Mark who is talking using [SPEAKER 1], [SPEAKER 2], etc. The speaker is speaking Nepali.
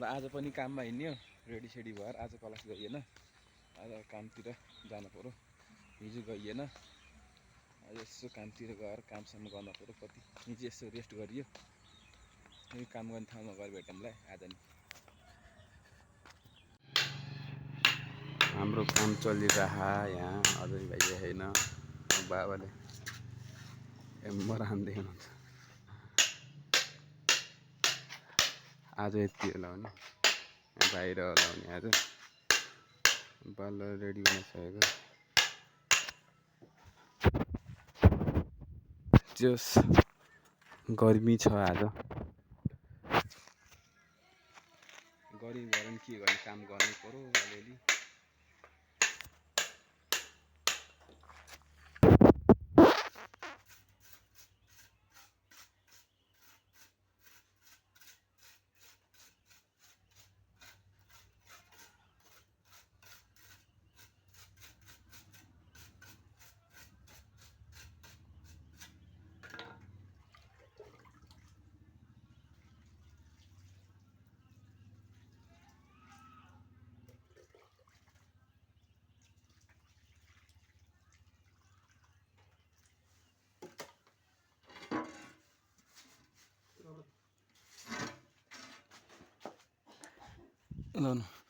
[SPEAKER 1] र आज पनि काममा हिँड्यो रेडी सेडी भएर आज क्लास गइएन आज कामतिर जानु पर्यो हिजो गइएन आज यसो कामतिर गएर कामसम्म गर्न पर्यो कति हिजो यसो रेस्ट गरियो यही काम गर्ने ठाउँमा गएर भेटौँला आज नि हाम्रो काम चलिरहा यहाँ अझै भइए होइन बाबाले मरान्दै हुनुहुन्छ आज यति लाउने बाहिर लाउने आज बाल रेडी हुन सकेको जस गर्मी छ आज गर्मी भएर के गर्ने काम गर्नु पर्यो अलिअलि ल